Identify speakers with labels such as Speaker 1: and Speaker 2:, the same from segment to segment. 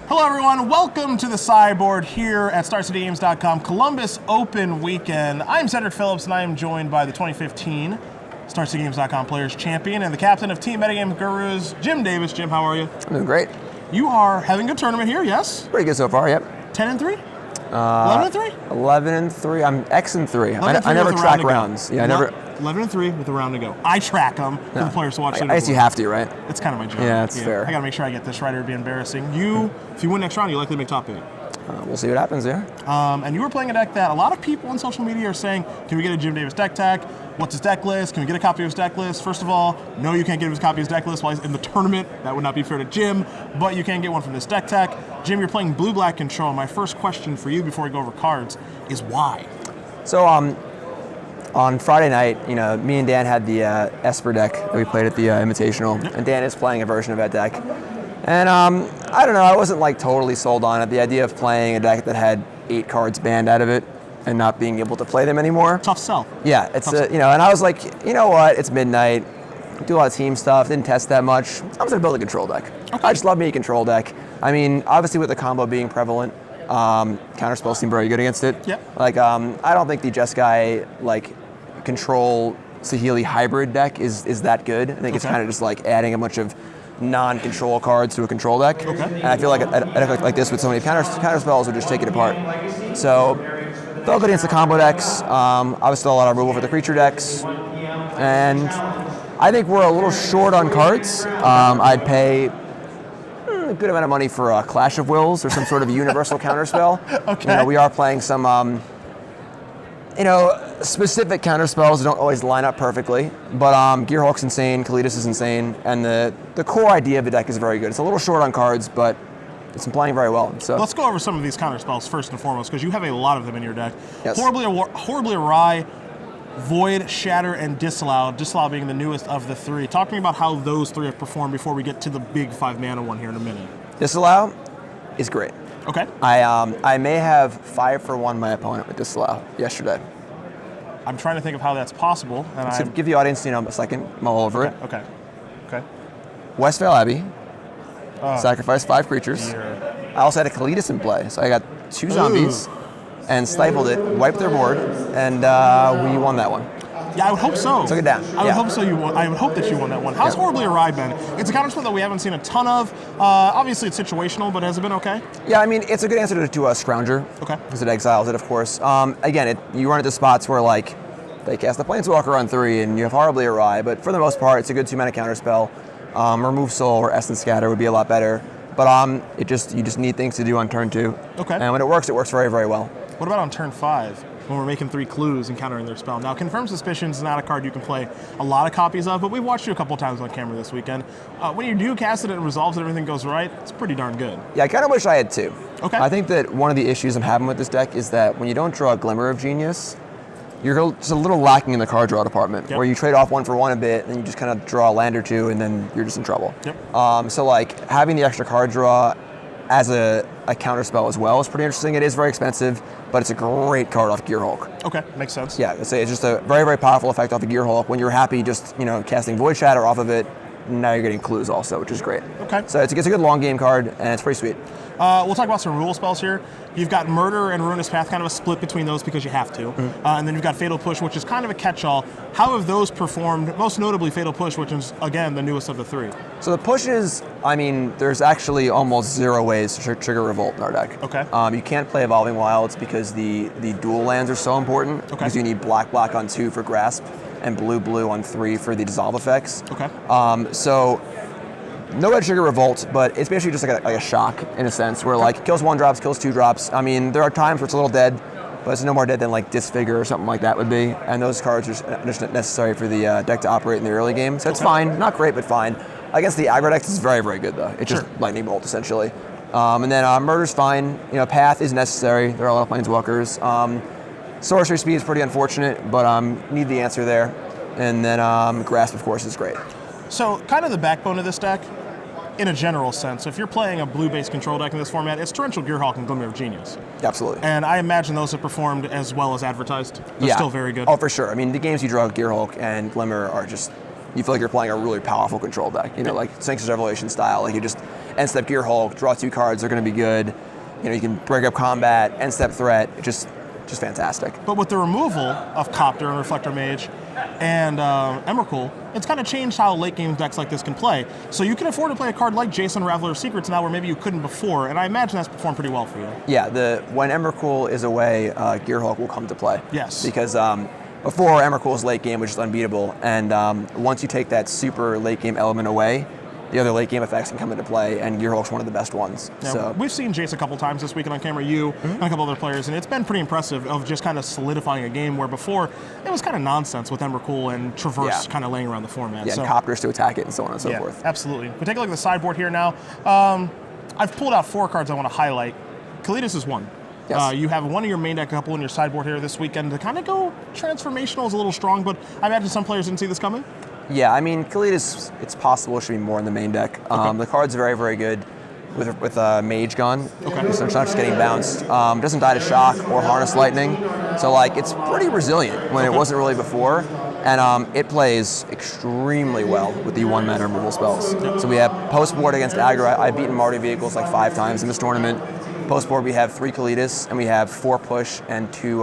Speaker 1: Hello everyone, welcome to the sideboard here at StarCityGames.com Columbus Open Weekend. I'm Cedric Phillips and I am joined by the 2015 StarCityGames.com Players Champion and the captain of Team Metagame Gurus, Jim Davis. Jim, how are you?
Speaker 2: I'm doing great.
Speaker 1: You are having a good tournament here, yes?
Speaker 2: Pretty good so far, yep.
Speaker 1: 10-3? 11-3?
Speaker 2: 11-3. I'm X-3. I never track rounds. Yeah, I never.
Speaker 1: 11-3 with a round to go. I track them for the players to watch.
Speaker 2: I guess you have to, right?
Speaker 1: It's kind of my job.
Speaker 2: Yeah, that's fair.
Speaker 1: I got to make sure I get this right or it'd be embarrassing. If you win next round, you likely make top 8.
Speaker 2: We'll see what happens, yeah.
Speaker 1: And you were playing a deck that a lot of people on social media are saying, can we get a Jim Davis deck tech? What's his deck list? Can we get a copy of his deck list? First of all, no, you can't get his copy of his deck list while he's in the tournament. That would not be fair to Jim, but you can get one from this deck tech. Jim, you're playing blue-black control. My first question for you before we go over cards is why?
Speaker 2: So on Friday night, me and Dan had the Esper deck that we played at the Invitational, and Dan is playing a version of that deck. And I don't know, I wasn't like totally sold on it. The idea of playing a deck that had 8 cards banned out of it and not being able to play them anymore.
Speaker 1: Tough sell.
Speaker 2: Yeah, it's and I was like, you know what? It's midnight. Do a lot of team stuff. Didn't test that much. I'm just gonna build a control deck. Okay. I just love me a control deck. I mean, obviously with the combo being prevalent, counterspells seem very good against it.
Speaker 1: Yep.
Speaker 2: Like, I don't think the Jeskai control Saheeli hybrid deck is that good. I think it's kind of just like adding a bunch of non-control cards to a control deck. Okay. And I feel like a deck like this with so many counterspells would just take it apart. So, felt good against the combo decks. Obviously, a lot of removal for the creature decks. And I think we're a little short on cards. I'd pay a good amount of money for a Clash of Wills or some sort of universal counterspell. Okay. We are playing some, specific counterspells that don't always line up perfectly. But Gearhulk's insane, Kalidas is insane, and the core idea of the deck is very good. It's a little short on cards, but it's been playing very well. So
Speaker 1: let's go over some of these counterspells first and foremost, because you have a lot of them in your deck.
Speaker 2: Yes.
Speaker 1: Horribly Awry, Void, Shatter, and Disallow. Disallow being the newest of the 3. Talk to me about how those 3 have performed before we get to the big 5-mana one here in a minute.
Speaker 2: Disallow is great.
Speaker 1: Okay.
Speaker 2: I may have 5-for-1 my opponent with Disallow yesterday.
Speaker 1: I'm trying to think of how that's possible. And
Speaker 2: so give the audience, a second, mull over it.
Speaker 1: Okay.
Speaker 2: Westvale Abbey. Sacrifice 5 creatures.
Speaker 1: Here.
Speaker 2: I also had a Kalidas in play, so I got 2 zombies and stifled it, wiped their board, and we won that one.
Speaker 1: Yeah, I would hope so.
Speaker 2: Took it down.
Speaker 1: I would hope so. I would hope that you won that one. How's Horribly Awry been? It's a counterspell that we haven't seen a ton of. Obviously, it's situational, but has it been okay?
Speaker 2: Yeah, I mean, it's a good answer to a Scrounger. Okay. Because it exiles it, of course. Again, you run into spots where they cast the Planeswalker on 3, and you have Horribly Awry, but for the most part, it's a good 2-mana counterspell. Remove Soul or Essence Scatter would be a lot better, but you just need things to do on turn 2. Okay. And when it works very, very well.
Speaker 1: What about on turn 5, when we're making 3 clues and countering their spell? Now, Confirmed Suspicions is not a card you can play a lot of copies of, but we've watched you a couple times on camera this weekend. When you do cast it and it resolves and everything goes right, it's pretty darn good.
Speaker 2: Yeah, I kind of wish I had 2.
Speaker 1: Okay.
Speaker 2: I think that one of the issues I'm having with this deck is that when you don't draw a Glimmer of Genius, you're just a little lacking in the card draw department, where you trade off 1-for-1 a bit, and you just kind of draw a land or 2, and then you're just in trouble. Yep. So having the extra card draw as a counterspell as well is pretty interesting. It is very expensive, but it's a great card off Gearhulk.
Speaker 1: Okay, makes sense.
Speaker 2: Yeah, it's just a very, very powerful effect off of Gearhulk. When you're happy just casting Void Shatter off of it, now you're getting clues also, which is great. Okay. So it's a good long game card, and it's pretty sweet.
Speaker 1: We'll talk about some rule spells here. You've got Murder and Ruinous Path, kind of a split between those because you have to. And then you've got Fatal Push, which is kind of a catch-all. How have those performed? Most notably Fatal Push, which is, again, the newest of the 3.
Speaker 2: So the pushes, there's actually almost 0 ways to trigger Revolt in our deck. Okay. You can't play Evolving Wilds because the dual lands are so important. Okay. Because you need black on 2 for Grasp and blue on 3 for the Dissolve effects. Okay. So no way to trigger Revolt, but it's basically just like a shock in a sense, where kills 1 drops, kills 2 drops. There are times where it's a little dead, but it's no more dead than Disfigure or something like that would be. And those cards are just necessary for the deck to operate in the early game. So it's fine, not great, but fine. Against the aggro decks, it's very, very good though. It's just Lightning Bolt essentially. And then Murder's fine. Path is necessary. There are a lot of Planeswalkers. Sorcery Speed is pretty unfortunate, but need the answer there. And then Grasp, of course, is great.
Speaker 1: So kind of the backbone of this deck, in a general sense, if you're playing a blue-based control deck in this format, it's Torrential Gearhulk and Glimmer of Genius.
Speaker 2: Absolutely.
Speaker 1: And I imagine those have performed as well as advertised. They're still very good.
Speaker 2: Oh, for sure. The games you draw Gearhulk and Glimmer are just, you feel like you're playing a really powerful control deck. Like Sphinx's Revelation style. End Step Gear Hulk, draw 2 cards, they're going to be good. You know, you can break up combat, End Step Threat, just fantastic.
Speaker 1: But with the removal of Copter and Reflector Mage and Emrakul, it's kind of changed how late game decks like this can play. So you can afford to play a card like Jason Raveler of Secrets now where maybe you couldn't before, and I imagine that's performed pretty well for you.
Speaker 2: Yeah, when Emrakul is away, Gear Hulk will come to play.
Speaker 1: Yes.
Speaker 2: Because before, Emrakul's late game was just unbeatable, and once you take that super late game element away, the other late game effects can come into play, and Gear Hulk's one of the best ones.
Speaker 1: Yeah,
Speaker 2: so
Speaker 1: we've seen Jace a couple times this weekend on camera, you and a couple other players, and it's been pretty impressive of just kind of solidifying a game where before it was kind of nonsense with Emrakul and Traverse kind of laying around the format.
Speaker 2: Yeah, and Copters to attack it and so on and so forth.
Speaker 1: Absolutely. But take a look at the sideboard here now. I've pulled out 4 cards I want to highlight. Kalidas is one.
Speaker 2: Yes.
Speaker 1: You have one of your main deck, a couple in your sideboard here this weekend. To kind of go transformational is a little strong, but I imagine some players didn't see this coming.
Speaker 2: Yeah, I mean, Kalidas, it's possible it should be more in the main deck. The card's very, very good with Mage Gun.
Speaker 1: Okay.
Speaker 2: So it's not just getting bounced. Doesn't die to Shock or Harness Lightning. So, like, it's pretty resilient when it wasn't really before. And it plays extremely well with the 1-mana removal spells. So we have post-board against aggro. I've beaten Marty Vehicles like 5 times in this tournament. Post-board, we have 3 Kalidas, and we have 4 push and 2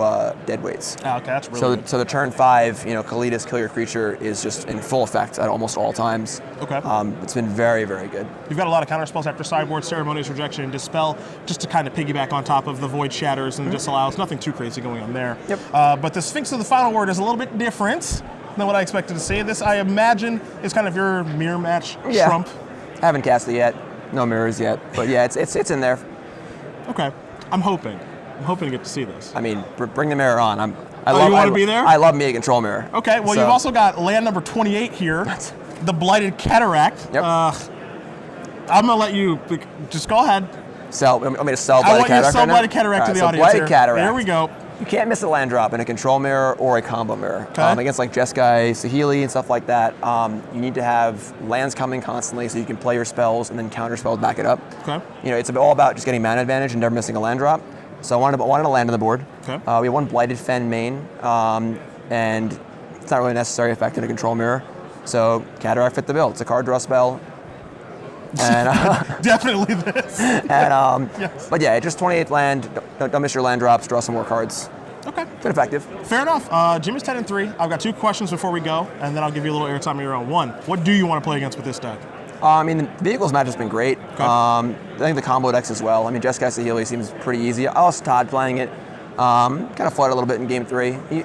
Speaker 2: deadweights.
Speaker 1: Oh, okay, that's really good.
Speaker 2: So the turn 5, Kalidas, kill your creature, is just in full effect at almost all times.
Speaker 1: Okay.
Speaker 2: It's been very, very good.
Speaker 1: You've got a lot of counter spells after sideboard, Ceremonious Rejection, and Dispel, just to kind of piggyback on top of the Void Shatters and Disallows. Nothing too crazy going on there.
Speaker 2: Yep.
Speaker 1: But the Sphinx of the Final Word is a little bit different than what I expected to see. This, I imagine, is kind of your mirror match trump.
Speaker 2: Haven't cast it yet. No mirrors yet. But yeah, it's in there.
Speaker 1: Okay. I'm hoping to get to see this.
Speaker 2: I mean, bring the mirror on.
Speaker 1: You want to be there?
Speaker 2: I love me a control mirror.
Speaker 1: Okay, well, you've also got land number 28 here, the Blighted Cataract.
Speaker 2: Yep.
Speaker 1: I'm going to let you, just go ahead.
Speaker 2: Want me to sell Blighted Cataract?
Speaker 1: I want you to sell Blighted Cataract to the audience.
Speaker 2: Blighted Cataract.
Speaker 1: Here we go.
Speaker 2: You can't miss a land drop in a control mirror or a combo mirror.
Speaker 1: Okay.
Speaker 2: Against like Jeskai, Saheeli, and stuff like that, you need to have lands coming constantly so you can play your spells and then counter spells back it up.
Speaker 1: Okay.
Speaker 2: It's all about just getting mana advantage and never missing a land drop. So I wanted to land on the board.
Speaker 1: Okay.
Speaker 2: We have 1 Blighted Fen main, and it's not really a necessary effect in a control mirror. So Cataract fit the bill. It's a card draw spell. And,
Speaker 1: definitely this.
Speaker 2: And
Speaker 1: yes.
Speaker 2: But yeah, just 28th land. Don't miss your land drops. Draw some more cards.
Speaker 1: Okay.
Speaker 2: Been effective.
Speaker 1: Fair enough. Jim is 10-3. I've got 2 questions before we go, and then I'll give you a little airtime of your own. 1, what do you want to play against with this deck?
Speaker 2: I mean, the Vehicles match has been great.
Speaker 1: Okay.
Speaker 2: I think the combo decks as well. I mean, Jeskai Saheeli seems pretty easy. I also Todd playing it. Kind of flooded a little bit in game 3. He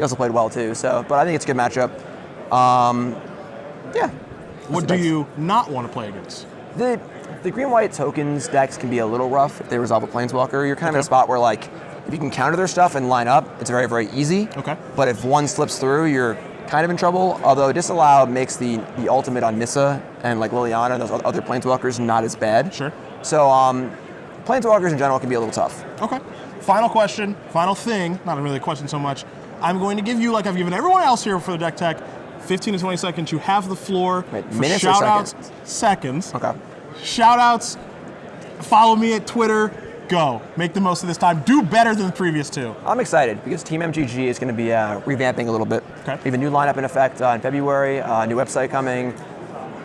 Speaker 2: also played well too. So, but I think it's a good matchup. Yeah.
Speaker 1: What do you not want to play against?
Speaker 2: The green-white tokens decks can be a little rough if they resolve a Planeswalker. You're kind of in a spot where, like, if you can counter their stuff and line up, it's very, very easy.
Speaker 1: Okay.
Speaker 2: But if one slips through, you're kind of in trouble. Although Disallow makes the ultimate on Nissa and like Liliana and those other Planeswalkers not as bad.
Speaker 1: Sure.
Speaker 2: So Planeswalkers in general can be a little tough.
Speaker 1: Okay. Final question, final thing, not really a question so much. I'm going to give you, like I've given everyone else here for the deck tech, 15 to 20 seconds. You have the floor.
Speaker 2: Wait,
Speaker 1: for
Speaker 2: minutes or
Speaker 1: shout-outs.
Speaker 2: seconds? Okay.
Speaker 1: Shout-outs. Follow me at Twitter. Go. Make the most of this time. Do better than the previous 2.
Speaker 2: I'm excited because Team MTG is going to be revamping a little bit.
Speaker 1: Okay.
Speaker 2: We have a new lineup in effect in February, new website coming,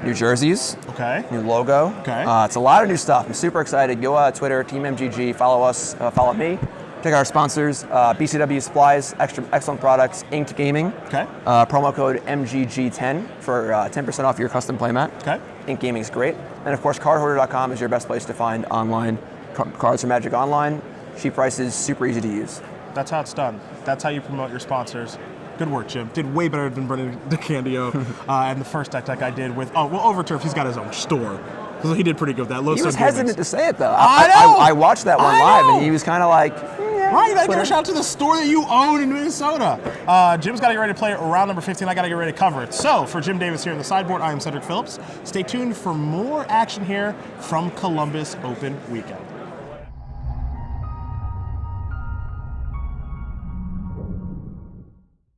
Speaker 2: new jerseys,
Speaker 1: Okay.
Speaker 2: new logo.
Speaker 1: Okay.
Speaker 2: It's a lot of new stuff. I'm super excited. Go Twitter, Team MGG, follow us, follow me. Check out our sponsors, BCW Supplies, excellent products, Inked Gaming.
Speaker 1: Okay.
Speaker 2: Promo code MGG10 for 10% off your custom playmat.
Speaker 1: Okay.
Speaker 2: Inked Gaming is great. And of course, cardhoarder.com is your best place to find online cards for Magic Online. Cheap prices, super easy to use.
Speaker 1: That's how it's done. That's how you promote your sponsors. Good work, Jim. Did way better than Brendan DeCandio and the first deck I did with, Overturf, he's got his own store. So he did pretty good with that.
Speaker 2: He was hesitant to say it, though.
Speaker 1: I know!
Speaker 2: I watched that one live, and he was kind of like,
Speaker 1: right, you gotta give a shout out to the store that you own in Minnesota. Jim's gotta get ready to play round number 15. I gotta get ready to cover it. So, for Jim Davis here in the sideboard, I am Cedric Phillips. Stay tuned for more action here from Columbus Open Weekend.